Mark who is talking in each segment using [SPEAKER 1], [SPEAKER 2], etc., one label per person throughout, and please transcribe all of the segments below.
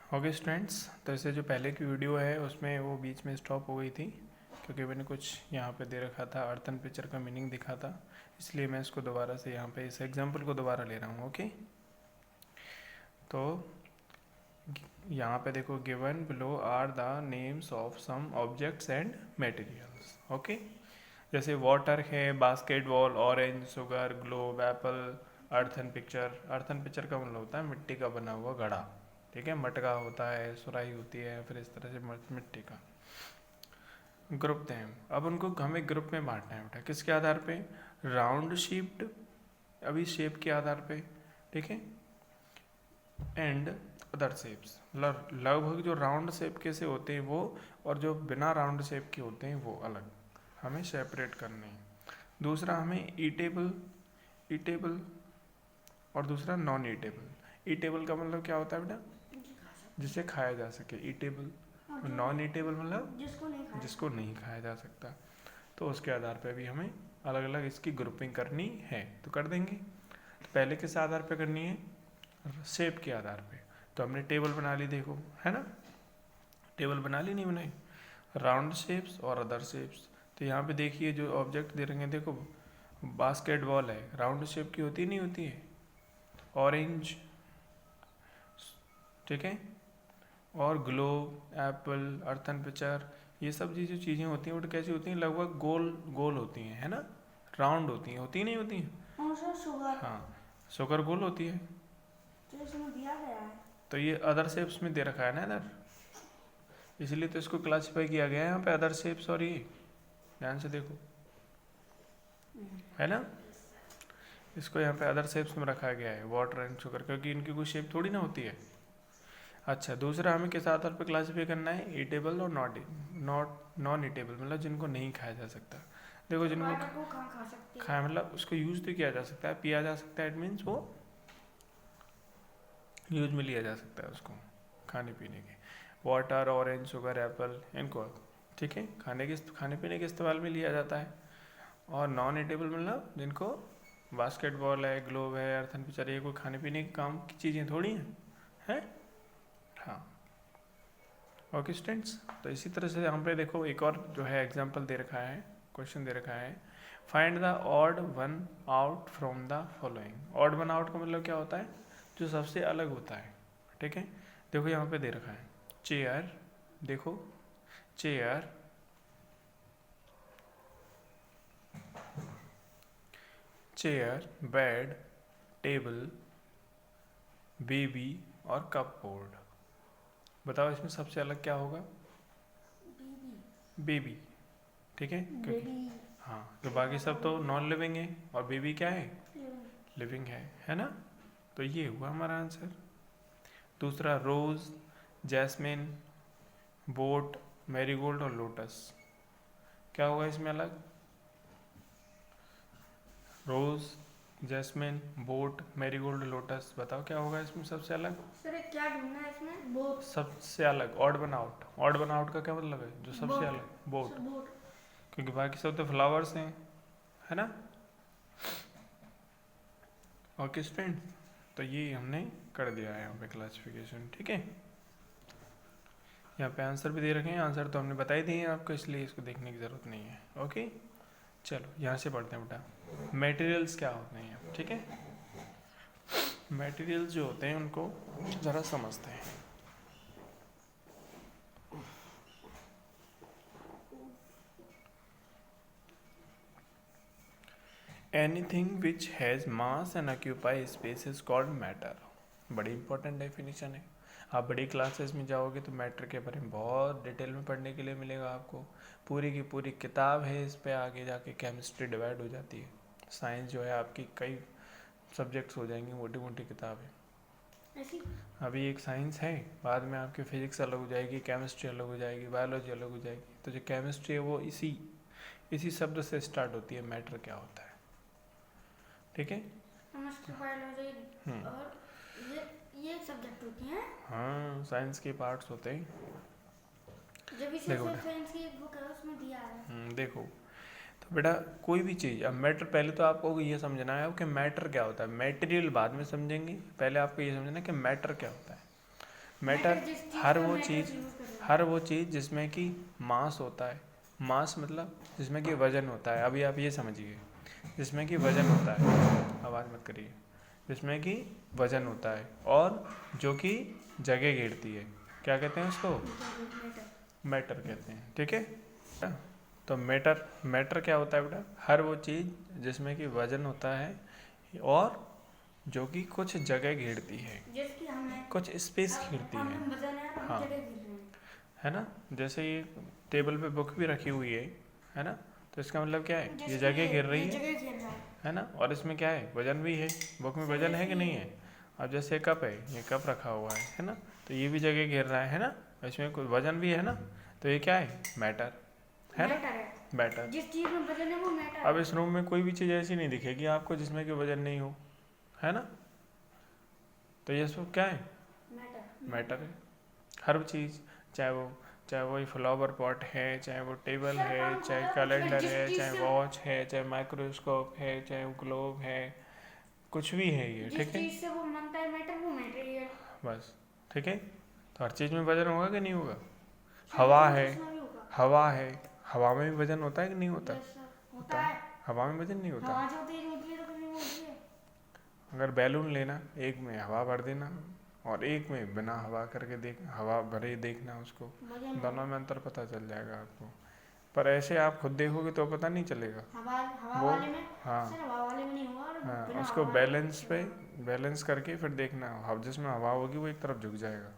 [SPEAKER 1] Okay students, तो इससे जो पहले की वीडियो है उसमें वो बीच में स्टॉप हो गई थी क्योंकि मैंने कुछ यहाँ पे दे रखा था, अर्थ एंड पिक्चर का मीनिंग दिखा था, इसलिए मैं इसको दोबारा से यहाँ पे इस एग्जांपल को दोबारा ले रहा हूँ। ओके, तो यहाँ पे देखो, given below are the names of some objects and materials. Okay, जैसे वाटर है, basketball, orange, sugar, globe, apple, earth and picture. Earth and picture का मतलब होता है मिट्टी का बना हुआ घड़ा, ठीक है। मटका होता है, सुराही होती है, फिर इस तरह से मिट्टी का। ग्रुप दें, अब उनको हमें ग्रुप में बांटना है बेटा, किसके आधार पे? राउंड शेप्ड, अभी शेप के आधार पे, ठीक है, एंड अदर शेप्स। लगभग जो राउंड शेप के से होते हैं वो, और जो बिना राउंड शेप के होते हैं वो अलग हमें सेपरेट करने हैं। दूसरा हमें ईटेबल, ईटेबल और दूसरा नॉन ईटेबल। ईटेबल का मतलब क्या होता है बेटा? जिसे खाया जा सके, ईटेबल। नॉन ईटेबल मतलब जिसको नहीं खाया जा सकता। तो उसके आधार पे भी हमें अलग अलग इसकी ग्रुपिंग करनी है, तो कर देंगे। तो पहले किस आधार पे करनी है? शेप के आधार पे। तो हमने टेबल बना ली, देखो, है ना, टेबल बना ली, नहीं बनाई? राउंड शेप्स और अदर शेप्स। तो यहाँ पे देखिए जो ऑब्जेक्ट दे रहे हैं, देखो बास्केटबॉल है, राउंड शेप की होती नहीं होती है? ऑरेंज, ठीक है, और ग्लोब, एप्पल, अर्थन पिक्चर, ये सब जो चीज़ें होती हैं वो कैसी होती हैं? लगभग गोल गोल होती हैं, है ना, राउंड होती नहीं होती हैं?
[SPEAKER 2] शुगर।
[SPEAKER 1] हाँ, शुगर गोल होती है।
[SPEAKER 2] तो इसमें दिया गया है।
[SPEAKER 1] तो ये अदर शेप्स में दे रखा है ना इधर, इसलिए तो इसको क्लासीफाई किया गया है यहाँ पे अदर शेप्स। और ये ध्यान से देखो, है ना, इसको यहाँ पे अदर शेप्स में रखा गया है, वाटर एंड शुगर, क्योंकि इनकी कोई शेप थोड़ी ना होती है। अच्छा, दूसरा हमें किस आधार पर क्लासीफाई करना है? ईटेबल और नॉन ईटेबल, मतलब जिनको नहीं खाया जा सकता। देखो, जिनको खाया मतलब उसको यूज तो किया जा सकता है, पिया जा सकता है, इट मीन्स वो यूज में लिया जा सकता है उसको, खाने पीने के। वाटर, ऑरेंज, शुगर, एप्पल, इनको, ठीक है, खाने पीने के इस्तेमाल में लिया जाता है। और नॉन ईटेबल मतलब जिनको, बास्केटबॉल है, ग्लोब है, अर्थन पिक्चर, ये कोई खाने पीने के काम की चीज़ें थोड़ी हैं? हाँ, ओके स्टूडेंट्स, तो इसी तरह से यहाँ पे देखो एक और जो है एग्जांपल दे रखा है, क्वेश्चन दे रखा है, find the odd one out from the following. Odd one out का मतलब क्या होता है? जो सबसे अलग होता है, ठीक है। देखो यहाँ पे दे रखा है चेयर, देखो chair, chair, bed, table, baby और कप बोर्ड। बताओ इसमें सबसे अलग क्या होगा? बेबी, ठीक है, क्योंकि हाँ, तो बाकी सब तो नॉन लिविंग है और बेबी क्या है? लिविंग है ना। तो ये हुआ हमारा आंसर। दूसरा रोज, जैस्मिन, बोट, मैरीगोल्ड और लोटस, क्या होगा इसमें अलग? रोज, जैस्मिन, बोट, मैरीगोल्ड, लोटस, बताओ क्या होगा इसमें सबसे अलग?
[SPEAKER 2] सर क्या ढूंढना है इसमें? बोट।
[SPEAKER 1] सबसे अलग, odd one out. Odd one out का क्या मतलब है? जो सबसे अलग, बोट, क्योंकि बाकी सब तो फ्लावर्स हैं, है ना। ओके स्टूडेंट, तो ये हमने कर दिया है यहाँ पे क्लासिफिकेशन, ठीक है। यहाँ पे आंसर भी दे रखे हैं, आंसर तो हमने बता ही दिए हैं आपको, इसलिए इसको देखने की ज़रूरत नहीं है। ओके, चलो यहाँ से पढ़ते हैं बेटा, मटेरियल्स क्या होते हैं, ठीक है। मटेरियल्स जो होते हैं उनको ज़रा समझते हैं। Anything which has mass and occupy space is called matter. बड़ी इंपॉर्टेंट डेफिनेशन है। आप बड़ी क्लासेस में जाओगे तो मैटर के बारे में बहुत डिटेल में पढ़ने के लिए मिलेगा आपको। पूरी की पूरी किताब है इस पे, आगे जाके केमिस्ट्री डिवाइड हो जाती है। साइंस जो है आपकी कई सब्जेक्ट्स हो जाएंगे, मोटी मोटी किताब है। अभी एक साइंस है, बाद में आपकी फिजिक्स अलग हो जाएगी, केमिस्ट्री अलग हो जाएगी, बायोलॉजी अलग हो जाएगी। तो जो केमिस्ट्री है वो इसी शब्द से स्टार्ट होती है, मैटर क्या होता है, ठीक है।
[SPEAKER 2] और ये सब्जेक्ट होती हैं।
[SPEAKER 1] हाँ, साइंस के पार्ट्स होते हैं।
[SPEAKER 2] देखो साइंस की एक बुक है उसमें दिया है।
[SPEAKER 1] देखो, तो बेटा कोई भी चीज़, अब मैटर, पहले तो आपको ये समझना है कि मैटर क्या होता है। मटेरियल बाद में समझेंगे, पहले आपको ये समझना है कि मैटर क्या होता है। मैटर
[SPEAKER 2] जिस चीज
[SPEAKER 1] हर
[SPEAKER 2] का
[SPEAKER 1] वो
[SPEAKER 2] matter
[SPEAKER 1] चीज़
[SPEAKER 2] use कर रहे हैं।
[SPEAKER 1] हर वो चीज़ जिसमें कि मास होता है। मास मतलब जिसमें कि वजन होता है। अभी आप ये समझिए, जिसमें कि वजन होता है, आवाज़ मत करिए, जिसमें कि वजन होता है और जो कि जगह घेरती है, क्या कहते हैं उसको?
[SPEAKER 2] Matter।
[SPEAKER 1] मैटर कहते हैं। ठीक है, तो मैटर मैटर क्या होता है बेटा? हर वो चीज़ जिसमें कि वजन होता है और जो कि कुछ जगह घेरती है,
[SPEAKER 2] जिसकी हमें
[SPEAKER 1] कुछ स्पेस घेरती है,
[SPEAKER 2] हमें वजन है, हम
[SPEAKER 1] हाँ,
[SPEAKER 2] जगह घेर रहे हैं।
[SPEAKER 1] है ना? जैसे ये टेबल पे बुक भी रखी हुई है ना? तो इसका मतलब क्या है? ये जगह घेर रही
[SPEAKER 2] ये
[SPEAKER 1] है,
[SPEAKER 2] जगह घेर रहा है।
[SPEAKER 1] ना? और इसमें क्या है? वजन भी है। बुक में वजन है कि नहीं है? अब जैसे कप है, ये कप रखा हुआ है ना? तो ये भी जगह घेर रहा है ना? इसमें कोई वजन भी है ना? तो ये क्या है? मैटर है ना?
[SPEAKER 2] मैटर है।
[SPEAKER 1] मैटर।
[SPEAKER 2] जिस चीज में वजन है वो मैटर
[SPEAKER 1] अब
[SPEAKER 2] है।
[SPEAKER 1] इस रूम में कोई भी चीज़ ऐसी नहीं दिखेगी आपको जिसमें कि वजन नहीं हो, है ना? तो ये सब क्या है?
[SPEAKER 2] मैटर।
[SPEAKER 1] मैटर है। हर चीज़, चाहे वो फ्लावर पॉट है, चाहे वो टेबल है, चाहे कैलेंडर है, चाहे वॉच है, चाहे माइक्रोस्कोप है, चाहे वो ग्लोब है, कुछ भी है ये।
[SPEAKER 2] जिस
[SPEAKER 1] ठीक है,
[SPEAKER 2] चीज से वो बनता है मैटर, वो मटेरियल।
[SPEAKER 1] बस। ठीक है, तो हर चीज़ में वजन होगा कि नहीं होगा? हवा है, हवा है, हवा में भी वजन होता है कि नहीं होता?
[SPEAKER 2] होता है।
[SPEAKER 1] हवा में वजन नहीं होता।
[SPEAKER 2] हवा जो तेज होती है तो कभी होती है।
[SPEAKER 1] अगर बैलून लेना, एक में हवा भर देना और एक में बिना हवा करके देख, हवा भरे देखना उसको, दोनों में अंतर पता चल जाएगा आपको। पर ऐसे आप खुद देखोगे तो पता नहीं चलेगा।
[SPEAKER 2] हवा
[SPEAKER 1] वो,
[SPEAKER 2] वाले में
[SPEAKER 1] हाँ,
[SPEAKER 2] सर, हवा वाले में नहीं होगा और
[SPEAKER 1] हाँ,
[SPEAKER 2] बिना
[SPEAKER 1] उसको
[SPEAKER 2] हवा वाले में
[SPEAKER 1] बैलेंस
[SPEAKER 2] नहीं
[SPEAKER 1] पे
[SPEAKER 2] होगा।
[SPEAKER 1] बैलेंस करके फिर देखना, हवा जिसमें हवा होगी वो एक तरफ झुक जाएगा।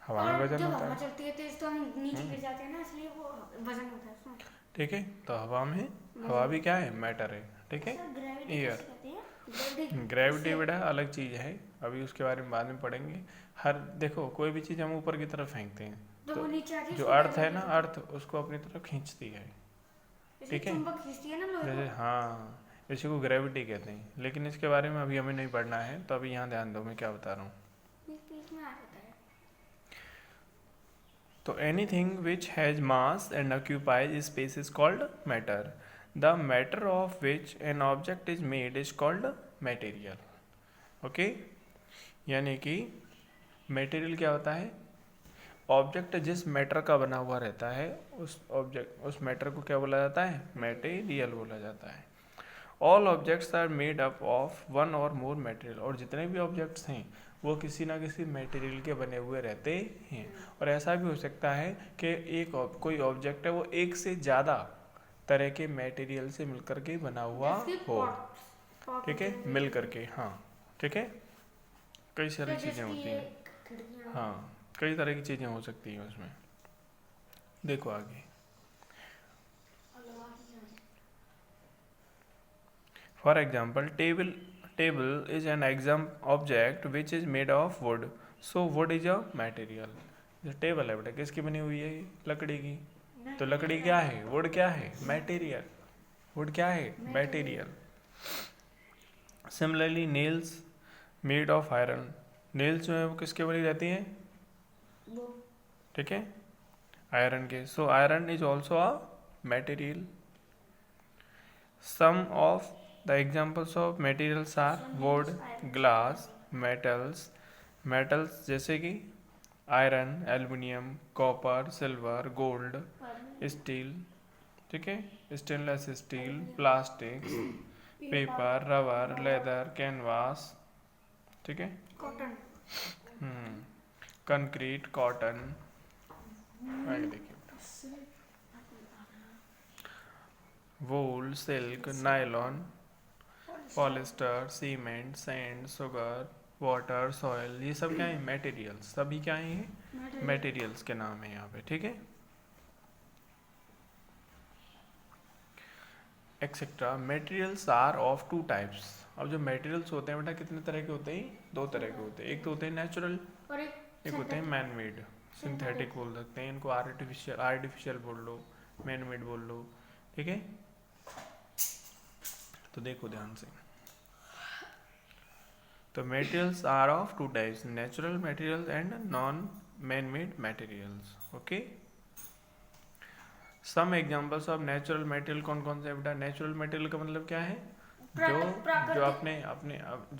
[SPEAKER 1] हवा में
[SPEAKER 2] और
[SPEAKER 1] वजन
[SPEAKER 2] जब
[SPEAKER 1] होता
[SPEAKER 2] हवा
[SPEAKER 1] है।
[SPEAKER 2] चलती है तेज तो हम नीचे गिर जाते हैं ना, इसलिए वो वजन होता है उसमें।
[SPEAKER 1] ठीक है, तो हवा में, हवा भी क्या है? मैटर है। ठीक है,
[SPEAKER 2] सर ग्रेविटी
[SPEAKER 1] एयर।
[SPEAKER 2] किसे कहते हैं?
[SPEAKER 1] ग्रेविटी बेटा अलग चीज़ है, अभी उसके बारे में बाद में पढ़ेंगे। हर देखो, कोई भी चीज़ हम ऊपर की तरफ फेंकते हैं
[SPEAKER 2] तो वो नीचे आके
[SPEAKER 1] जो
[SPEAKER 2] इसको
[SPEAKER 1] अर्थ है
[SPEAKER 2] gravity
[SPEAKER 1] ना,
[SPEAKER 2] कहते हैं।
[SPEAKER 1] अर्थ उसको अपनी तरफ खींचती है।
[SPEAKER 2] जैसे
[SPEAKER 1] ठीक है,
[SPEAKER 2] चुंबक खींचती है ना लोहे
[SPEAKER 1] जैसे,
[SPEAKER 2] को।
[SPEAKER 1] हाँ, इसी को ग्रेविटी कहते हैं। लेकिन इसके बारे में अभी हमें नहीं पढ़ना है, तो अभी यहाँ ध्यान दो मैं क्या बता रहा हूँ।
[SPEAKER 2] बीच में आ जाता है।
[SPEAKER 1] तो anything which has mass and occupies space is called matter. The matter of which an object is made is called material. Okay, यानी कि मटेरियल क्या होता है? ऑब्जेक्ट जिस मैटर का बना हुआ रहता है, उस मैटर को क्या बोला जाता है? मटेरियल बोला जाता है। All objects are made up of one or more material. और जितने भी ऑब्जेक्ट्स हैं वो किसी ना किसी मटेरियल के बने हुए रहते हैं। और ऐसा भी हो सकता है कि कोई ऑब्जेक्ट है वो एक से ज़्यादा तरह के मटेरियल से मिलकर के बना हुआ हो। ठीक है, मिल करके, हाँ, ठीक है, कई सारी चीज़ें होती हैं। हाँ, कई तरह की चीज़ें हो सकती हैं उसमें। देखो आगे, for example table is an exam object which is made of would, so would is a material. जो टेबल है बेटा किसकी बनी हुई है? ये लकड़ी की। तो लकड़ी क्या है? वुड क्या है? मटेरियल। वुड क्या है? Material. Similarly nails made of iron. Nails जो है वो किसके बनी रहती हैं? ठीक है, आयरन के। So iron is also a material. Some of the examples of materials are wood, glass, metals जैसे कि iron, aluminium, copper, silver, gold, steel. ठीक है, stainless steel, plastic, paper, rubber, leather, canvas. ठीक है,
[SPEAKER 2] कॉटन,
[SPEAKER 1] कंक्रीट, कॉटन। आगे देखिए, wool, silk, nylon, polyester, cement, sand, sugar, water, soil, ये सब क्या है? मटेरियल्स। सभी क्या है? ये मटेरियल्स के नाम है यहाँ पे। ठीक है, etcetera. Materials are of two types. अब जो मटेरियल्स होते हैं बेटा कितने तरह के होते हैं? दो तरह के होते हैं। एक तो होते हैं नेचुरल,
[SPEAKER 2] और
[SPEAKER 1] एक होते हैं मैन मेड। सिंथेटिक बोल सकते हैं इनको, आर्टिफिशियल बोल लो, मैन मेड बोल लो। ठीक है, तो देखो ध्यान से। तो materials are of two types, natural materials and non man made materials. Okay, some examples of natural material कौन कौन से बेटा? नेचुरल मटेरियल का मतलब क्या है? जो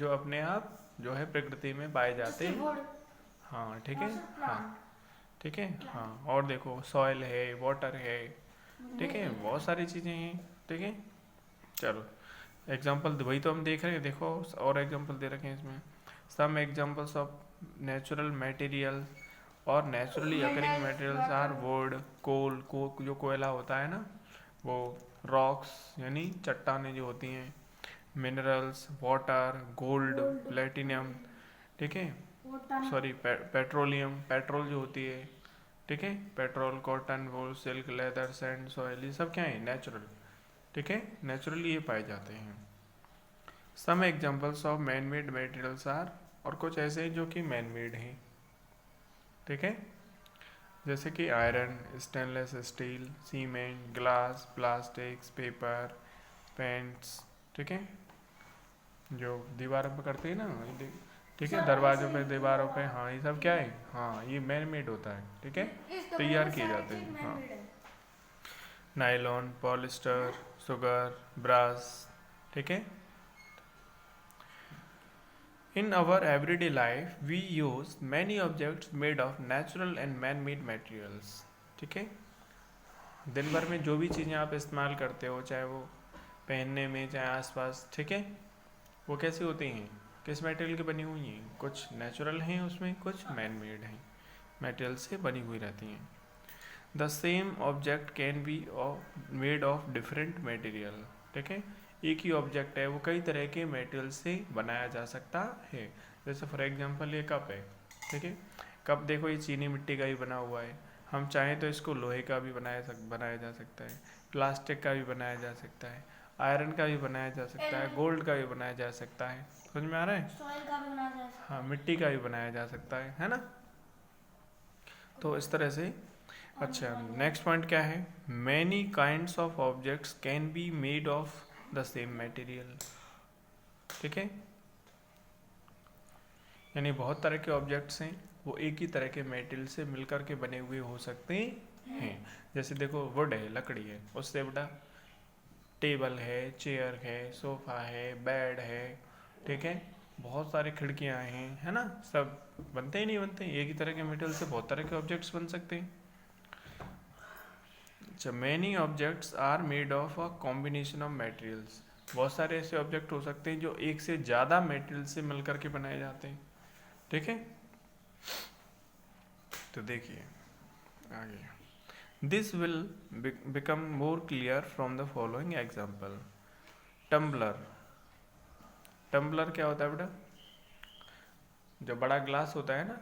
[SPEAKER 1] अपने आप जो है प्रकृति में पाए जाते हैं। हाँ ठीक है,
[SPEAKER 2] और सर
[SPEAKER 1] हाँ
[SPEAKER 2] प्लांट।
[SPEAKER 1] ठीक है, हाँ और देखो सॉइल है, वाटर है, ठीक है, बहुत सारी चीज़ें हैं, ठीक है। चलो एग्जाम्पल वही तो हम देख रहे हैं, देखो और एग्जाम्पल दे रखे हैं इसमें। Some examples of natural material और naturally occurring materials are wood, coal, जो कोयला होता है ना वो, रॉक्स यानी चट्टानें जो होती हैं, मिनरल्स, वाटर, गोल्ड, प्लेटिनियम, ठीक है, सॉरी पेट्रोलियम, पेट्रोल जो होती है, ठीक है, पेट्रोल, कॉटन, वूल, सिल्क, लेदर, सैंड, सॉइल, ये सब क्या है नेचुरल, ठीक है, नेचुरली ये पाए जाते हैं। Some examples of man made materials are, और कुछ ऐसे हैं जो कि मैन मेड हैं, ठीक है, जैसे कि iron, stainless steel, cement, glass, plastics, paper, paints, ठीक है, जो दीवारों पे करते हैं ना, ठीक है, दरवाजों पे, दीवारों पे, हाँ ये सब क्या है, हाँ ये मैन मेड होता है, ठीक है, तैयार किए जाते हैं, हाँ। नायलॉन, पॉलिस्टर, सुगर, ब्रास, ठीक है। In our everyday life, we use many objects made of natural and man-made materials, ठीक है। दिन भर में जो भी चीज़ें आप इस्तेमाल करते हो, चाहे वो पहनने में, चाहे आसपास, ठीक है, वो कैसी होती हैं, किस मटेरियल की बनी हुई हैं, कुछ नेचुरल हैं उसमें, कुछ मैन मेड हैं, मटेरियल से बनी हुई रहती हैं। The same object can be made of different material, ठीक है, एक ही ऑब्जेक्ट है वो कई तरह के मटेरियल से बनाया जा सकता है। जैसे फॉर एग्जांपल ये कप है, ठीक है, कप देखो ये चीनी मिट्टी का ही बना हुआ है, हम चाहें तो इसको लोहे का भी बनाया जा सकता है, प्लास्टिक का भी बनाया जा सकता है, आयरन का भी बनाया जा सकता है, गोल्ड का भी बनाया जा सकता है, समझ में आ रहा है,
[SPEAKER 2] सॉइल का भी बनाया जा सकता है,
[SPEAKER 1] हाँ मिट्टी का भी बनाया जा सकता है ना। तो इस तरह से। अच्छा नेक्स्ट पॉइंट क्या है, many kinds of objects can be made of the same material, ठीक है, यानी बहुत तरह के ऑब्जेक्ट्स हैं वो एक ही तरह के मटेरियल से मिलकर के बने हुए हो सकते हैं। जैसे देखो वुड है, लकड़ी है, उससे बड़ा टेबल है, चेयर है, सोफा है, बेड है, ठीक है, बहुत सारी खिड़कियां हैं, है ना, सब बनते ही नहीं बनते, एक ही तरह के मटेरियल से बहुत तरह के ऑब्जेक्ट्स बन सकते हैं। अच्छा many objects are made of a combination of materials, बहुत सारे ऐसे ऑब्जेक्ट हो सकते हैं जो एक से ज़्यादा मटेरियल से मिलकर के बनाए जाते हैं, ठीक है। तो देखिए आगे, this will become more clear from the following example. Tumbler, tumbler क्या होता है बेटा, जो बड़ा ग्लास होता है ना,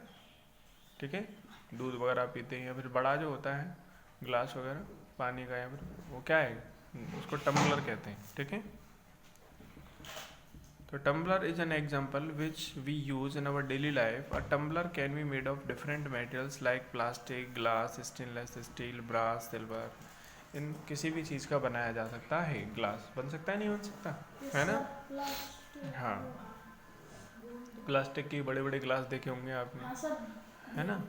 [SPEAKER 1] ठीक है, दूध वगैरह पीते हैं, या फिर बड़ा जो होता है ग्लास वगैरह पानी का, या फिर वो क्या है, उसको टम्बलर कहते हैं, ठीक है। तो tumbler is an example which we use in our daily life. A tumbler can be made of different materials like plastic, glass, stainless steel, brass, silver, इन किसी भी चीज़ का बनाया जा सकता है, ग्लास बन सकता है, नहीं बन सकता, है ना, हाँ प्लास्टिक के बड़े बड़े ग्लास देखे होंगे आपने, है ना,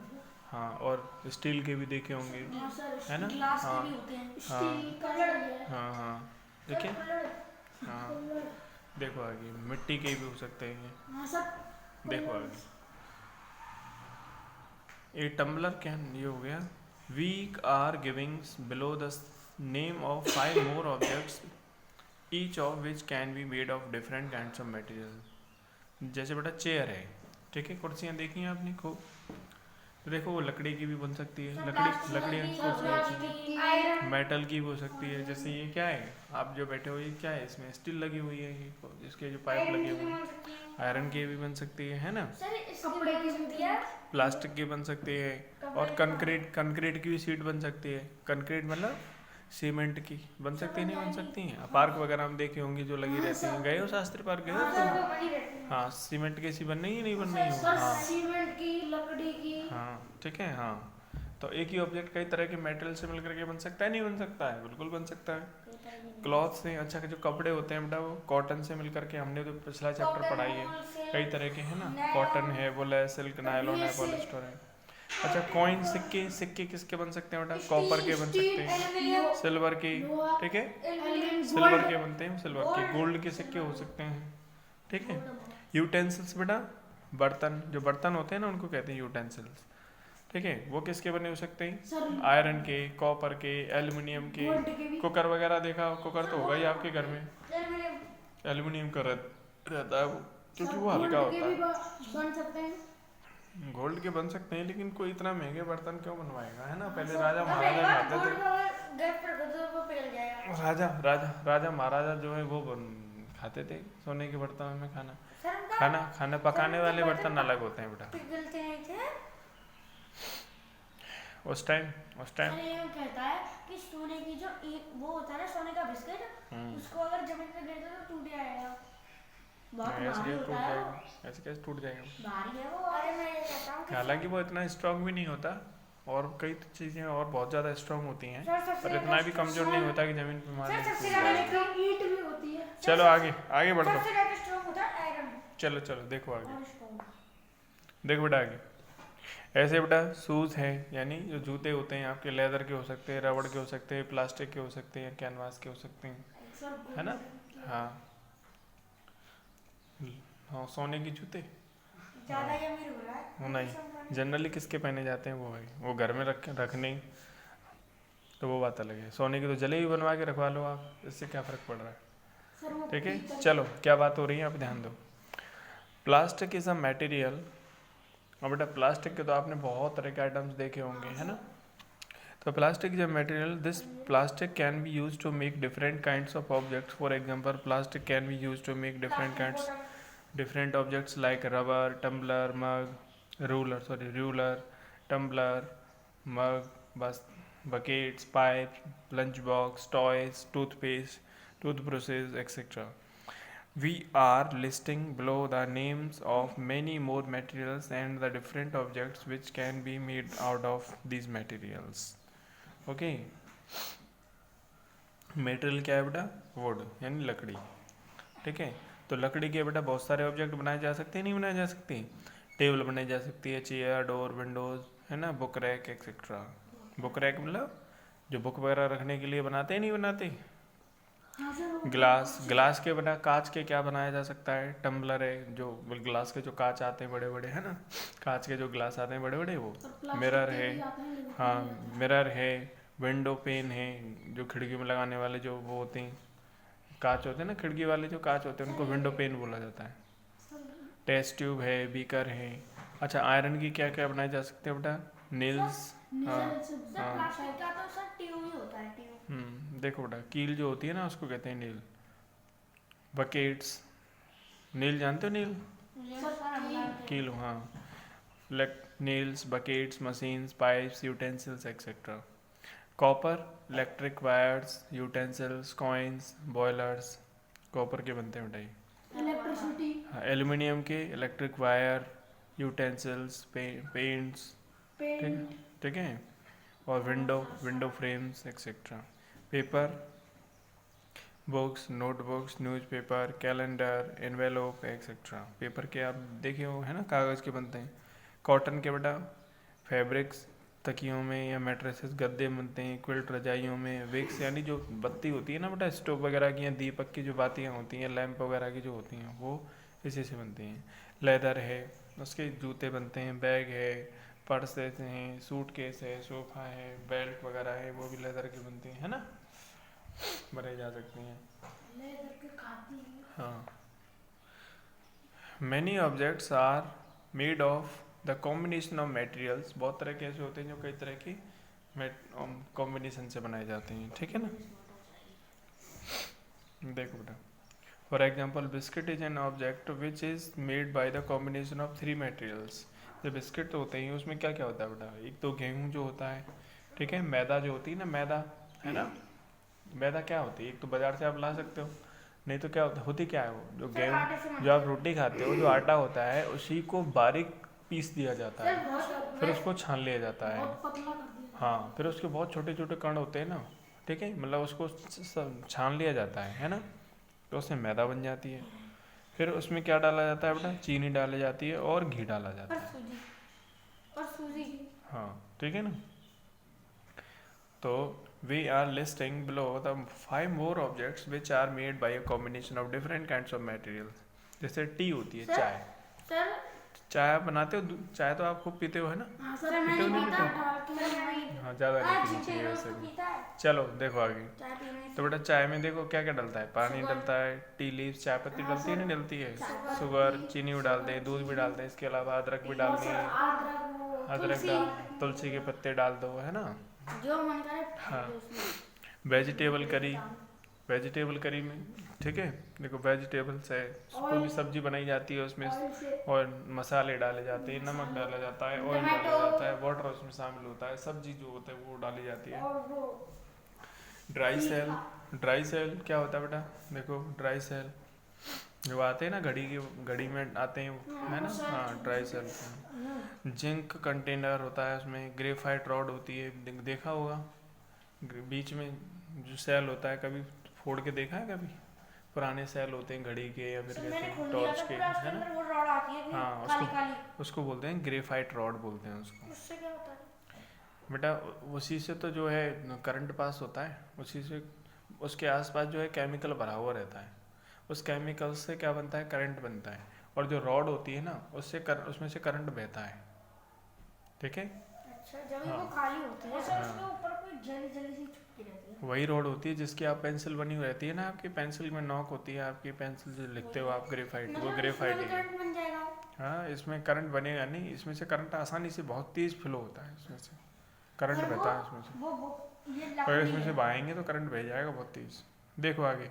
[SPEAKER 1] हाँ और स्टील के भी देखे होंगे, है ना, हाँ हाँ हाँ हाँ देखिए, हाँ देखो आगे मिट्टी के भी हो सकते हैं, देखो आगे ए टम्बलर कैन, ये हो गया। We are giving below the name of 5 more objects each of which can be made of different kinds of material. जैसे बेटा चेयर है, ठीक है, कुर्सियाँ देखी हैं आपने खूब, तो देखो वो लकड़ी की भी बन सकती है, लकड़ियाँ कुर्सियाँ मेटल की भी हो सकती है। जैसे ये क्या है, आप जो बैठे हो ये क्या है, इसमें स्टील लगी हुई है, ये इसके जो पाइप लगे हुए हैं, आयरन की भी बन सकती है ना,
[SPEAKER 2] कपड़े की बनती है,
[SPEAKER 1] प्लास्टिक की बन सकती है, और कंक्रीट की भी सीट बन सकती है, कंक्रीट मतलब सीमेंट की बन सकती है, नहीं बन सकती हैं, पार्क वगैरह हम देखे होंगे जो लगी रहती हैं, गए हो शास्त्री पार्क, गए हो तुम, हाँ सीमेंट की सी बन रही है, नहीं बन रही हो, हाँ
[SPEAKER 2] सीमेंट की, लकड़ी की,
[SPEAKER 1] हाँ ठीक है, हाँ तो एक ही ऑब्जेक्ट कई तरह के मेटेरियल से मिलकर के बन सकता है, नहीं बन सकता है, बिल्कुल बन सकता है। क्लॉथ से, अच्छा जो कपड़े होते हैं बेटा वो कॉटन से मिलकर के, हमने तो पिछला चैप्टर पढ़ाई है, कई तरह के हैं ना, कॉटन है, वुल है, सिल्क, नायलॉन है, पॉलिस्टर है। अच्छा कॉइन, सिक्के, सिक्के किसके बन सकते हैं बेटा, कॉपर के बन सकते हैं, सिल्वर के, ठीक है, सिल्वर के बनते हैं, सिल्वर के, गोल्ड के सिक्के हो सकते हैं, ठीक है। यूटेंसिल्स बेटा बर्तन, जो बर्तन होते हैं ना उनको कहते हैं यूटेंसिल्स, ठीक है। वो किसके बने हो सकते हैं?
[SPEAKER 2] सर
[SPEAKER 1] आयरन के, कॉपर के, एल्युमिनियम के।
[SPEAKER 2] गोल्ड के भी।
[SPEAKER 1] कुकर वगैरह देखा हो, कुकर तो होगा ही आपके घर में,
[SPEAKER 2] एल्युमिनियम
[SPEAKER 1] एल्युमिनियम का रहता है वो, क्योंकि वो हल्का
[SPEAKER 2] गोल्ड के
[SPEAKER 1] होता
[SPEAKER 2] भी
[SPEAKER 1] है।
[SPEAKER 2] बन सकते हैं।
[SPEAKER 1] गोल्ड के बन सकते हैं, लेकिन कोई इतना महंगे बर्तन क्यों बनवाएगा, है ना। पहले
[SPEAKER 2] सर,
[SPEAKER 1] राजा
[SPEAKER 2] अरे
[SPEAKER 1] महाराजा
[SPEAKER 2] यार,
[SPEAKER 1] खाते
[SPEAKER 2] गोल्ड
[SPEAKER 1] थे।
[SPEAKER 2] को अगर गैस पर रखो तो वो पिघल जाएगा।
[SPEAKER 1] राजा महाराजा जो है वो खाते थे सोने के बर्तनों में खाना।
[SPEAKER 2] सर उनका
[SPEAKER 1] खाना पकाने
[SPEAKER 2] उनके
[SPEAKER 1] वाले
[SPEAKER 2] बर्तन
[SPEAKER 1] बर्तन अलग होते हैं बेटा।
[SPEAKER 2] पिघलते नहीं थे।
[SPEAKER 1] उस टाइम
[SPEAKER 2] सर ये कहता है कि सोने की जो वो होता है ना, सोने का बिस्किट, उसको अगर जमीन पे गिर दो तो टूट जाएगा। बहुत
[SPEAKER 1] ऐसे
[SPEAKER 2] भारी
[SPEAKER 1] कैसे
[SPEAKER 2] होता
[SPEAKER 1] टूट
[SPEAKER 2] है वो।
[SPEAKER 1] जाएगा, ऐसे कैसे टूट जाएगा।
[SPEAKER 2] भारी है वो। अरे मैं ये कहता हूँ कि
[SPEAKER 1] हालांकि वो इतना स्ट्रांग भी नहीं होता, और कई चीजें और बहुत ज्यादा स्ट्रांग होती हैं,
[SPEAKER 2] सर सबसे
[SPEAKER 1] पर इतना भी कमजोर नहीं होता कि जमीन पे मार
[SPEAKER 2] सर
[SPEAKER 1] दे
[SPEAKER 2] सबसे
[SPEAKER 1] टूट
[SPEAKER 2] ज्यादा
[SPEAKER 1] जाएगा।
[SPEAKER 2] ईंट भी होती है।
[SPEAKER 1] चलो आगे आगे बढ़ो।
[SPEAKER 2] सबसे ज्यादा स्ट्रांग होता है आयरन
[SPEAKER 1] चलो देखो आगे,
[SPEAKER 2] और स्टोन।
[SPEAKER 1] देखो बेटा आगे। ऐसे बेटा शूज़ है, यानी जो जूते होते हैं आपके, लेदर के हो सकते हैं, रबड़ के हो सकते हैं, प्लास्टिक के हो सकते हैं, कैनवास के हो सकते हैं,
[SPEAKER 2] सर
[SPEAKER 1] है ना। हाँ हाँ, सोने की जूते
[SPEAKER 2] ज्यादा ये अमीर हो रहा है।
[SPEAKER 1] वो नहीं, जनरली किसके पहने जाते हैं, वो है वो घर में रखने, तो वो बात अलग है। सोने की तो जले ही बनवा के रखवा लो आप, इससे क्या फ़र्क पड़ रहा है,
[SPEAKER 2] सर वो
[SPEAKER 1] ठीक है।
[SPEAKER 2] पीतल-
[SPEAKER 1] चलो क्या बात हो रही है, आप ध्यान दो। Plastic is a material. और बेटा प्लास्टिक के तो आपने बहुत तरह के आइटम्स देखे होंगे, है ना। तो plastic is a material, this plastic can be use to make different kinds of objects. For example, plastic can be use to make different objects like rubber, tumbler, ruler, tumbler, mug, buckets, pipe, lunchbox, toys, toothpaste, toothbrushes, etc. We are listing below the names of many more materials and the different objects which can be made out of these materials. Okay. Material क्या है बेटा? Would, यानी लकड़ी, ठीक है। तो लकड़ी के बेटा बहुत सारे ऑब्जेक्ट बनाए जा सकते हैं, नहीं बनाए जा सकते। टेबल बनाई जा सकती है, चेयर, डोर, विंडोज, है ना, book rack etcetera. Book rack मतलब जो बुक वगैरह रखने के लिए बनाते हैं, नहीं बनाते। ग्लास के बेटा, कांच के क्या बनाया जा सकता है? टम्बलर है, जो ग्लास के जो कांच आते हैं बड़े बड़े, है ना, कांच के जो ग्लास आते हैं बड़े बड़े, वो। मिरर है, हाँ मिरर है, विंडो पेन है, जो खिड़की में लगाने वाले जो वो होते हैं कांच होते हैं ना, खिड़की वाले जो कांच होते हैं उनको विंडो पेन बोला जाता है। टेस्ट ट्यूब है, बीकर है। अच्छा, आयरन की क्या क्या बनाए जा सकते हैं बेटा? नील्स, देखो बेटा, कील जो होती है ना उसको कहते हैं नील। बकेट्स, नील जानते हो? नील कील, हाँ। Niels, buckets, machines, pipes, utensils etcetera. Copper, electric wires, utensils, coins, boilers, copper के बनते हैं बेटा।
[SPEAKER 2] इलेक्ट्रिसिटी,
[SPEAKER 1] एल्यूमिनियम के इलेक्ट्रिक वायर, यूटेंसिल्स, पेंट्स, ठीक है। और window frames etcetera. Paper, books, notebooks, newspaper, calendar, envelope etcetera. Paper के आप देखे हो, है ना, कागज़ के बनते हैं। कॉटन के बेटा फैब्रिक्स, तकियों में या मैट्रेसेस, गद्दे बनते हैं। क्विल्ट, रजाइयों में। विक्स यानी जो बत्ती होती है ना बेटा, स्टोव वगैरह की या दीपक की जो बातियाँ होती हैं, लैंप वगैरह की जो होती हैं, वो इसी से बनती हैं। लेदर है, उसके जूते बनते हैं। बैग है, पर्स हैं, सूटकेस है, सोफ़ा है, बेल्ट वगैरह है, वो भी लेदर की बनती हैं, है ना, बनाई जा सकती हैं। हाँ। Many objects are made of the combination of materials. बहुत तरह के ऐसे होते हैं जो कई तरह की कॉम्बिनेशन से बनाए जाते हैं, ठीक है ना। देखो बेटा, for example, biscuit is an object which is made by the combination of 3 materials. जो बिस्किट तो होते हैं उसमें क्या क्या होता है बेटा? एक तो गेहूँ जो होता है, ठीक है। मैदा जो होती है ना, मैदा, है ना, मैदा क्या होती है? एक तो बाजार से आप ला सकते हो, नहीं तो क्या होती क्या है वो, जो गेहूँ, जो आप रोटी खाते हो, जो आटा होता है उसी को बारीक पीस दिया जाता है, फिर उसको छान लिया जाता है। हाँ, फिर उसके बहुत छोटे छोटे कण होते हैं ना, ठीक है, मतलब उसको छान लिया जाता है ना, तो उससे मैदा बन जाती है। फिर उसमें क्या डाला जाता है बेटा? चीनी डाली जाती है और घी डाला जाता है,
[SPEAKER 2] और सूजी।
[SPEAKER 1] हाँ, ठीक है ना। तो we are listing below the 5 more objects which are made by a combination of different kinds of materials. जैसे टी होती है, चाय।
[SPEAKER 2] सर
[SPEAKER 1] चाय आप बनाते हो? चाय तो आप खूब पीते हो है ना?
[SPEAKER 2] हाँ सर, मैं
[SPEAKER 1] पीते हो
[SPEAKER 2] नहीं
[SPEAKER 1] नहीं
[SPEAKER 2] पीता,
[SPEAKER 1] पीते?
[SPEAKER 2] ढाल के
[SPEAKER 1] हाँ, ज़्यादा नहीं
[SPEAKER 2] आज
[SPEAKER 1] पीनी चाहिए
[SPEAKER 2] जीते
[SPEAKER 1] वैसे
[SPEAKER 2] रोज तो
[SPEAKER 1] भी।
[SPEAKER 2] पीता है
[SPEAKER 1] चलो देखो आगे।
[SPEAKER 2] चाय पीने
[SPEAKER 1] तो
[SPEAKER 2] से।
[SPEAKER 1] बेटा चाय में देखो क्या क्या डलता है, पानी
[SPEAKER 2] शुगर।
[SPEAKER 1] डलता है, टी लीव्स चाय पत्ती
[SPEAKER 2] हाँ
[SPEAKER 1] डलती है
[SPEAKER 2] सर,
[SPEAKER 1] नहीं डलती है,
[SPEAKER 2] चाय
[SPEAKER 1] शुगर,
[SPEAKER 2] पत्ती,
[SPEAKER 1] चीनी भी डालते हैं, दूध भी डालते हैं, इसके अलावा अदरक भी
[SPEAKER 2] और
[SPEAKER 1] डालनी
[SPEAKER 2] सर
[SPEAKER 1] है,
[SPEAKER 2] अदरक, वो
[SPEAKER 1] अदरक
[SPEAKER 2] तुलसी,
[SPEAKER 1] डाल, तुलसी के पत्ते डाल दो है ना।
[SPEAKER 2] जो मन करे
[SPEAKER 1] हाँ।
[SPEAKER 2] दो उसमें।
[SPEAKER 1] वेजिटेबल करी, वेजिटेबल करी में ठीक है, देखो वेजिटेबल्स है, कोई भी सब्जी बनाई जाती है उसमें,
[SPEAKER 2] ऑयल से
[SPEAKER 1] और मसाले डाले जाते हैं, नमक डाला जाता है, ऑयल डाला
[SPEAKER 2] टमाटो।
[SPEAKER 1] जाता है, वाटर उसमें शामिल होता है, सब्जी जो होता है वो डाली जाती है।
[SPEAKER 2] और वो
[SPEAKER 1] ड्राई सेल,
[SPEAKER 2] तीखा।
[SPEAKER 1] ड्राई सेल क्या होता है बेटा? देखो ड्राई सेल जो आते हैं ना घड़ी में आते हैं है ना, हाँ ड्राई सेल। जिंक कंटेनर होता है उसमें, ग्रेफाइट रॉड होती है, देखा होगा बीच में जो सेल होता है, कभी फोड़ के देखा है कभी? पुराने सेल होते हैं घड़ी के या फिर
[SPEAKER 2] सर मैंने
[SPEAKER 1] कहते
[SPEAKER 2] खोल
[SPEAKER 1] हैं
[SPEAKER 2] दिया
[SPEAKER 1] टॉर्च
[SPEAKER 2] था
[SPEAKER 1] के
[SPEAKER 2] पूरा, उसके
[SPEAKER 1] है ना।
[SPEAKER 2] अंदर वो रॉड आती है
[SPEAKER 1] हाँ,
[SPEAKER 2] काली काली,
[SPEAKER 1] उसको बोलते हैं ग्रेफाइट रॉड बोलते हैं उसको।
[SPEAKER 2] उससे क्या होता है?
[SPEAKER 1] बेटा उसी से तो जो है करंट पास होता है, उसी से उसके आसपास जो है केमिकल भरा हुआ रहता है, उस केमिकल से क्या बनता है? करंट बनता है, और जो रॉड होती है ना उसमें से करंट बहता है, ठीक है।
[SPEAKER 2] अच्छा, जब
[SPEAKER 1] हाँ।
[SPEAKER 2] वो खाली होते हैं सर,
[SPEAKER 1] हाँ।
[SPEAKER 2] उसके ऊपर कोई जली जली सी चिपकी रहती है।
[SPEAKER 1] वही रॉड होती है जिसकी आप पेंसिल बनी हुई रहती है ना, आपकी पेंसिल में नॉक होती है, आपकी पेंसिल जो लिखते हो आप ग्रेफाइट, वो
[SPEAKER 2] मतलब
[SPEAKER 1] ग्रेफाइट
[SPEAKER 2] इसमें
[SPEAKER 1] ही है।
[SPEAKER 2] करंट बन जाएगा।
[SPEAKER 1] हाँ, इसमें करंट बनेगा नहीं, इसमें से करंट आसानी से बहुत तेज फ्लो होता है, इसमें से करंट
[SPEAKER 2] और
[SPEAKER 1] बहता है इसमें से,
[SPEAKER 2] वो ये
[SPEAKER 1] और
[SPEAKER 2] लकड़ी
[SPEAKER 1] इसमें से
[SPEAKER 2] है
[SPEAKER 1] बहाएंगे तो करंट बह जाएगा बहुत तेज। देखो आगे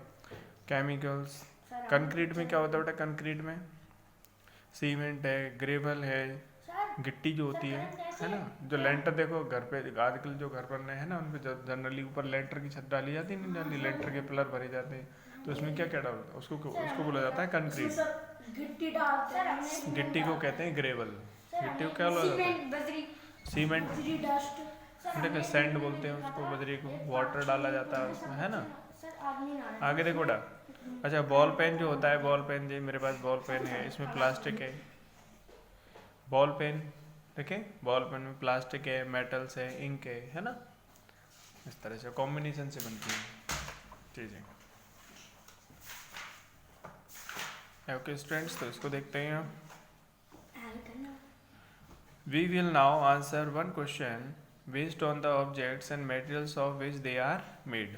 [SPEAKER 1] केमिकल्स।
[SPEAKER 2] सर,
[SPEAKER 1] कंक्रीट में क्या होता है बेटा? कंक्रीट में सीमेंट है, ग्रेवल है,
[SPEAKER 2] सर
[SPEAKER 1] गिट्टी जो होती है ना, जो लेंटर देखो घर पे आजकल जो घर बन रहे हैं ना, उन पे जनरली ऊपर लेंटर की छत डाली जाती है, नहीं डाली, लेंटर के पिलर भरे जाते हैं, तो उसमें क्या क्या डालता है? उसको बोला जाता है कंक्रीट।
[SPEAKER 2] सर गिट्टी डालते हैं,
[SPEAKER 1] गिट्टी को कहते हैं ग्रेवल। गिट्टी को क्या बोला जाता है?
[SPEAKER 2] सीमेंट, बजरी,
[SPEAKER 1] सीमेंट,
[SPEAKER 2] बजरी डस्ट,
[SPEAKER 1] देखो सैंड बोलते हैं उसको, बजरी को, वाटर डाला जाता है उसमें है ना।
[SPEAKER 2] सर आदमी ना रहे।
[SPEAKER 1] आगे देखो बेटा, अच्छा बॉल पेन जो होता है, बॉल पेन, जी मेरे पास बॉल पेन है, इसमें प्लास्टिक है, बॉल पेन देखें, बॉल पेन में प्लास्टिक है, मेटल्स है, इंक है ना, इस तरह से कॉम्बिनेशन से बनती है चीज़ें। ओके स्टूडेंट्स, तो इसको देखते हैं हम। We will now answer one question based on the objects and materials of which they are made.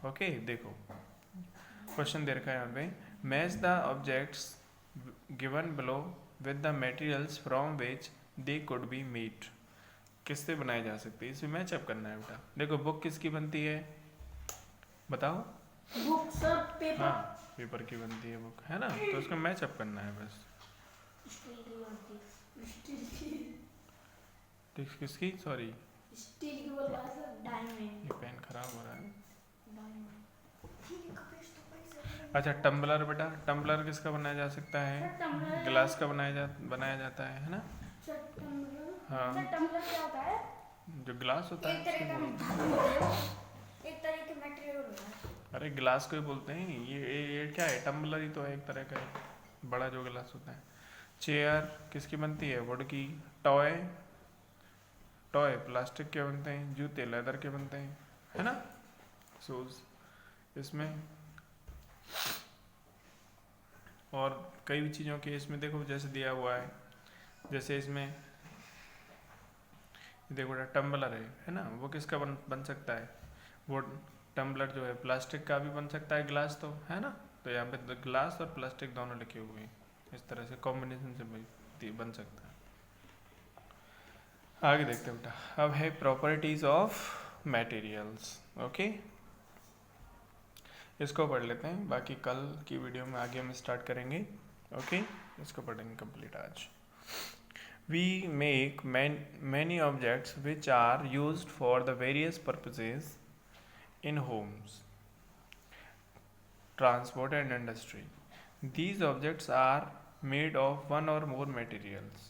[SPEAKER 1] Okay, देखो क्वेश्चन दे रखा है यहाँ पे, match the objects given below with the materials from which they could be made. किससे बनाए जा सकते हैं, इसमें मैच अप करना है बेटा। देखो बुक किसकी बनती है बताओ?
[SPEAKER 2] बुक सर पेपर,
[SPEAKER 1] हाँ, पेपर की बनती है बुक है ना, तो उसका मैच अप करना है बस।
[SPEAKER 2] स्टील की बनती है, स्टील की,
[SPEAKER 1] किसकी? सॉरी,
[SPEAKER 2] स्टील की बोल रहा है सर, डायमंड,
[SPEAKER 1] ये पेन खराब हो रहा है।
[SPEAKER 2] डायमंड। ठीक है, कपड़े तो पैसे।
[SPEAKER 1] अच्छा टम्बलर बेटा, टम्बलर किसका बनाया जा सकता है?
[SPEAKER 2] सर टम्बलर,
[SPEAKER 1] ग्लास का बनाया जाता है ना।
[SPEAKER 2] सर टम्बलर,
[SPEAKER 1] हाँ,
[SPEAKER 2] सर टम्बलर क्या होता है?
[SPEAKER 1] जो ग्लास होता
[SPEAKER 2] एक
[SPEAKER 1] है
[SPEAKER 2] तरह का
[SPEAKER 1] उसको
[SPEAKER 2] धातु होता है वो, एक तरह के मटेरियल होता है।
[SPEAKER 1] अरे ग्लास को ही बोलते हैं, ये क्या है? टम्बलर ही तो है एक तरह का, बड़ा जो ग्लास होता है। चेयर किसकी बनती है? वुड की। टॉय, टॉय प्लास्टिक के बनते हैं। जूते लेदर के बनते हैं है ना। शूज इसमें, और कई भी चीज़ों के इसमें देखो जैसे दिया हुआ है, जैसे इसमें देखो टम्बलर है ना, वो किसका बन सकता है? वो टम्बलर जो है प्लास्टिक का भी बन सकता है, ग्लास तो है ना। तो यहाँ पे ग्लास और प्लास्टिक दोनों लिखे हुए हैं, इस तरह से कॉम्बिनेशन से बन सकता है। आगे देखते हैं बेटा, अब है प्रॉपर्टीज ऑफ मटेरियल्स। ओके, इसको पढ़ लेते हैं, बाकी कल की वीडियो में आगे हम स्टार्ट करेंगे। ओके, इसको पढ़ेंगे कंप्लीट आज। We make many objects which are used for the various purposes in homes, transport and industry. These objects are made of one or more materials.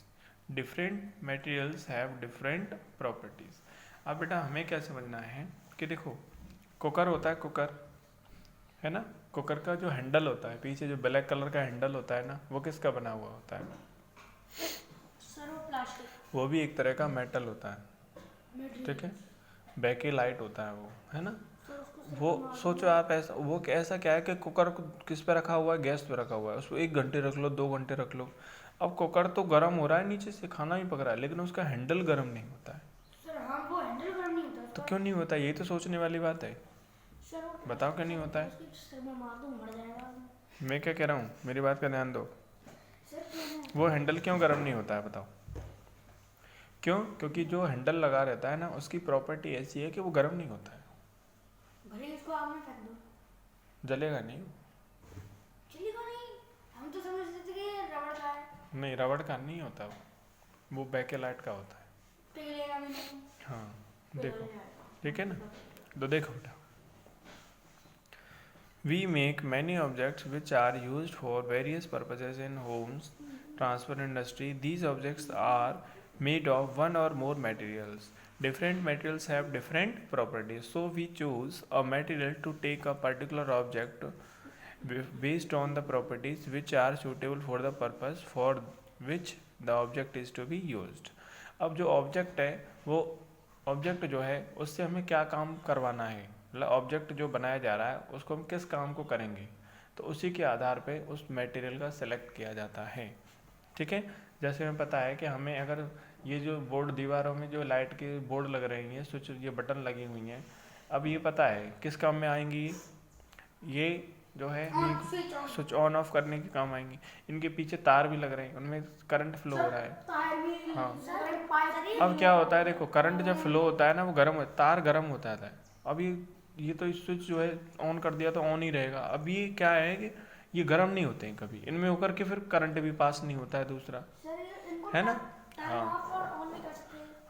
[SPEAKER 1] Different materials have different properties. अब बेटा हमें क्या समझना है कि देखो cooker होता है, कुकर है ना, कुकर का जो हैंडल होता है पीछे, जो ब्लैक कलर का हैंडल होता है ना, वो किसका बना हुआ होता है?
[SPEAKER 2] सर वो प्लास्टिक,
[SPEAKER 1] वो भी एक तरह का मेटल होता है, ठीक है। बेकेलाइट होता है वो, है ना। वो सोचो आप, ऐसा वो ऐसा क्या है कि कुकर को किस पे रखा हुआ है? गैस पे रखा हुआ है। उसको 1 घंटे रख लो, 2 घंटे रख लो, अब कुकर तो गर्म हो रहा है, नीचे से खाना ही पक रहा है, लेकिन उसका हैंडल गर्म नहीं होता है।
[SPEAKER 2] सर हाँ, वो हैंडल गर्म नहीं होता
[SPEAKER 1] तो
[SPEAKER 2] उसका।
[SPEAKER 1] क्यों नहीं होता, यही तो सोचने वाली बात है।
[SPEAKER 2] सर वो
[SPEAKER 1] बताओ क्यों नहीं होता है।
[SPEAKER 2] उसके सिर में मार दूँ मर जाएगा।
[SPEAKER 1] मैं क्या कह रहा हूँ, मेरी बात का ध्यान दो।
[SPEAKER 2] सर क्यों?
[SPEAKER 1] वो हैंडल क्यों गर्म नहीं होता है बताओ। क्यों? क्योंकि जो हैंडल लगा रहता है ना, उसकी प्रॉपर्टी ऐसी है कि वो गर्म नहीं होता है।
[SPEAKER 2] भले ही उसको आग में फेंक दो,
[SPEAKER 1] जलेगा नहीं।
[SPEAKER 2] चलेगा नहीं। हम तो समझते थे कि रबड़ का है।
[SPEAKER 1] नहीं, रबड़ का नहीं होता वो बेकेलाइट का होता है।
[SPEAKER 2] पिघलेगा भी नहीं।
[SPEAKER 1] हाँ
[SPEAKER 2] पिघल
[SPEAKER 1] देखो,
[SPEAKER 2] जाएगा।
[SPEAKER 1] ठीक है ना। तो देखो बेटा, we make many objects which are used for various purposes in homes, transport industry. These objects are made of one or more materials. Different materials have different properties, so we choose a material to take a particular object based on the properties which are suitable for the purpose for which the object is to be used. अब जो object है, वो object जो है उससे हमें क्या काम करवाना है, मतलब ऑब्जेक्ट जो बनाया जा रहा है उसको हम किस काम को करेंगे, तो उसी के आधार पे उस मटेरियल का सिलेक्ट किया जाता है। ठीक है। जैसे हमें पता है कि हमें अगर ये जो बोर्ड, दीवारों में जो लाइट के बोर्ड लग रही हैं, स्विच, ये बटन लगी हुई हैं, अब ये पता है किस काम में आएंगी। ये जो है स्विच ऑन ऑफ करने के काम आएंगी। इनके पीछे तार भी लग रहे हैं, उनमें करंट फ्लो हो रहा है। हाँ, अब क्या होता है, देखो करंट जब फ्लो होता है ना, वो गर्म, तार गर्म होता है। अब ये तो स्विच जो है ऑन कर दिया तो ऑन ही रहेगा। अब ये क्या है कि ये गर्म नहीं होते हैं कभी, इनमें होकर के फिर करंट भी पास नहीं होता है दूसरा, है ना।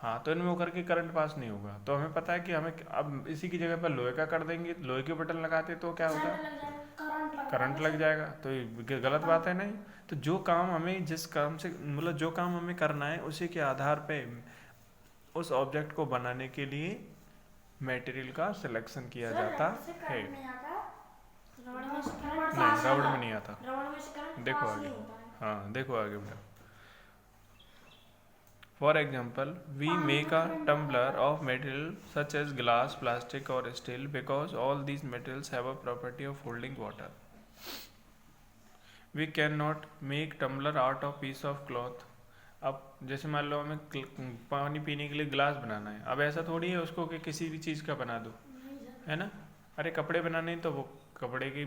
[SPEAKER 1] हाँ, तो इनमें होकर के करंट पास नहीं होगा। तो हमें पता है कि हमें अब इसी की जगह पर लोहे का कर देंगे, लोहे के बटन लगाते तो क्या होगा, करंट लग जाएगा। तो ये गलत बात है नहीं। तो जो काम हमें, जिस काम से, मतलब जो काम हमें करना है, उसी के आधार पे उस ऑब्जेक्ट को बनाने के लिए मटेरियल का सिलेक्शन किया जाता है। नहीं, रबड़ में नहीं आता। देखो आगे, हाँ देखो आगे बेटा। For example, we make a tumbler of material such as glass, plastic or steel because all these materials have a property of holding water. We cannot make tumbler out of piece of cloth. अब जैसे मान लो हमें पानी पीने के लिए गिलास बनाना है, अब ऐसा थोड़ी है उसको कि किसी भी चीज़ का बना दो, है ना। अरे कपड़े बनाने तो वो कपड़े की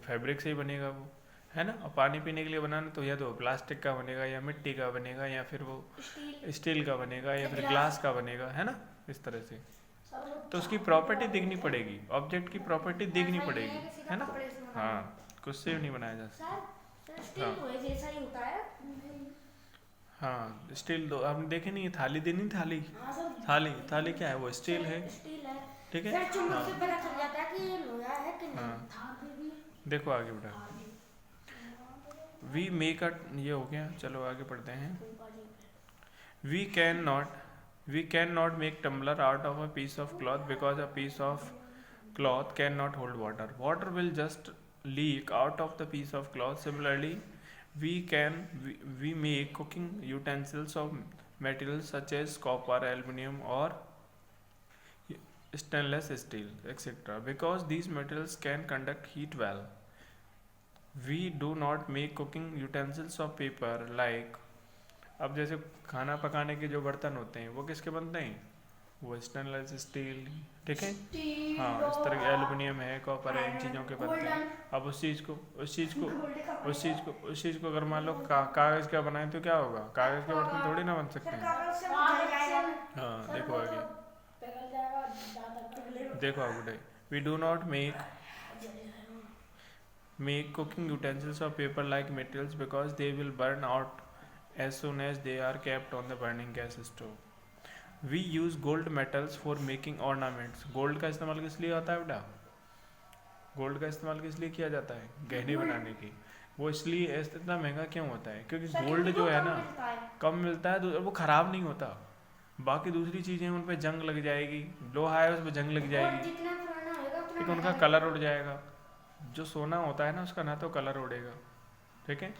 [SPEAKER 1] फैब्रिक से ही बनेगा वो, है ना। और पानी पीने के लिए बनाना तो या तो प्लास्टिक का बनेगा, या मिट्टी का बनेगा, या फिर वो स्टील का बनेगा, या फिर ग्लास का बनेगा, है ना, इस तरह से। तो उसकी प्रॉपर्टी देखनी पड़ेगी, ऑब्जेक्ट की प्रॉपर्टी देखनी पड़ेगी, है ना। हाँ, कुछ से नहीं बनाया जा सकता। हाँ, स्टील दो, आपने देखे नहीं, थाली देनी, थाली थाली क्या है, वो स्टील है, ठीक है। हाँ, देखो आगे बेटा। वी मेक अ, ये हो गया, चलो आगे पढ़ते हैं। We can not make tumbler out of a piece of cloth because a piece of cloth cannot hold water. Water will just leak out of the piece of cloth. Similarly, we make cooking utensils of materials such as copper, aluminum, or stainless steel, etc. Because these materials can conduct heat well. We do not make cooking utensils of paper like, अब जैसे खाना पकाने के जो बर्तन होते हैं वो किसके बनते हैं, वो स्टेनलेस स्टील, ठीक है। हाँ, इस तरह के एल्युमिनियम है, कॉपर है, इन चीज़ों के बनते हैं। अब उस चीज़ को अगर मान लो कागज़ का बनाए तो क्या होगा, कागज़ के बर्तन थोड़ी ना बन सकते हैं। हाँ, देखो आगे, देखो आगे। We do not make cooking utensils of paper like materials because they will burn out as soon as they are kept on the burning gas stove. We use gold metals for making ornaments. Gold का इस्तेमाल किस लिए होता है बेटा, gold का इस्तेमाल किस लिए किया जाता है, गहने बनाने की। वो इसलिए इतना महंगा क्यों होता है, क्योंकि गोल्ड जो है ना कम मिलता है, वो खराब नहीं होता। बाकी दूसरी चीज़ें उन पर जंग लग जाएगी, लोहा है उस पर जंग लग जाएगी, ठीक है, उनका कलर उड़ जाएगा। जो सोना होता है ना उसका ना तो कलर उड़ेगा, ठीक है,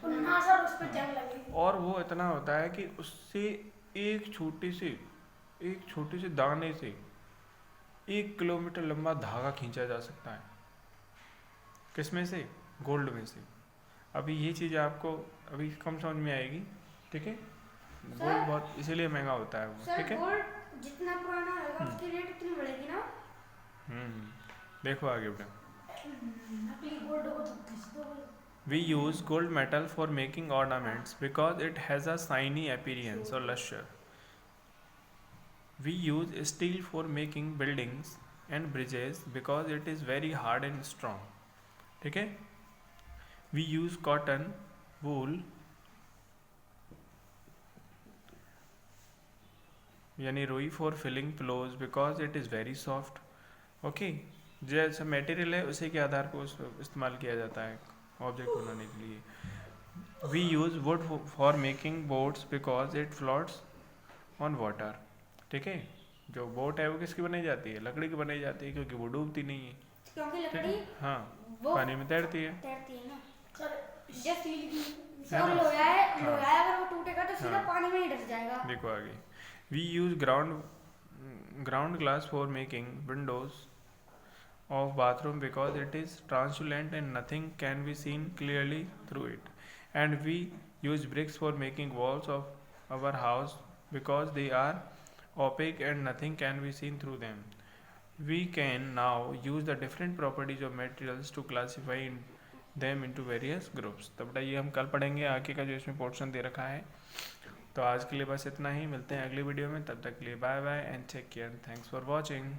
[SPEAKER 1] और वो इतना होता है कि उससे एक छोटी सी दाने से 1 किलोमीटर लंबा धागा खींचा जा सकता है। किसमें से, गोल्ड में से। अभी ये चीज़ आपको अभी कम समझ में आएगी, ठीक है। गोल्ड बहुत इसीलिए महंगा होता है वो,
[SPEAKER 2] सर
[SPEAKER 1] ठीक है।
[SPEAKER 2] गोल्ड जितना पुराना होगा उसकी रेट उतनी बढ़ेगी ना।
[SPEAKER 1] देखो आगे बेटा।
[SPEAKER 2] नकली गोल्ड को तो घिस दो।
[SPEAKER 1] We use gold metal for making ornaments because it has a shiny appearance or luster. We use steel for making buildings and bridges because it is very hard and strong. ठीक है। We use cotton, wool यानी रुई for filling pillows because it is very soft. Okay, जैसा material है उसी के आधार पर उसको इस्तेमाल किया जाता है ऑब्जेक्ट बनाने के लिए। We use wood for making boats because it floats on water. ठीक है, जो बोट है वो किसकी बनाई जाती है? लकड़ी की बनाई जाती है, क्योंकि वो डूबती नहीं है।
[SPEAKER 2] क्योंकि
[SPEAKER 1] ठीक
[SPEAKER 2] लकड़ी
[SPEAKER 1] है, हाँ,
[SPEAKER 2] वो
[SPEAKER 1] पानी में तैरती है।
[SPEAKER 2] तैरती है ना सर। जैसे स्टील की
[SPEAKER 1] है
[SPEAKER 2] और
[SPEAKER 1] ना?
[SPEAKER 2] लोहा है,
[SPEAKER 1] हाँ।
[SPEAKER 2] लोहा है अगर वो टूटेगा तो सीधा
[SPEAKER 1] हाँ।
[SPEAKER 2] पानी में ही डस जाएगा।
[SPEAKER 1] देखो आगे। We use ground glass for making windows of bathroom because it is translucent and nothing can be seen clearly through it. And we use bricks for making walls of our house because they are opaque and nothing can be seen through them. We can now use the different properties of materials to classify them into various groups. तो बेटा ये हम कल पढ़ेंगे, आगे का जो इसमें पोर्शन दे रखा है। तो आज के लिए बस इतना ही, मिलते हैं अगली वीडियो में, तब तक के लिए bye bye and take care, thanks for watching.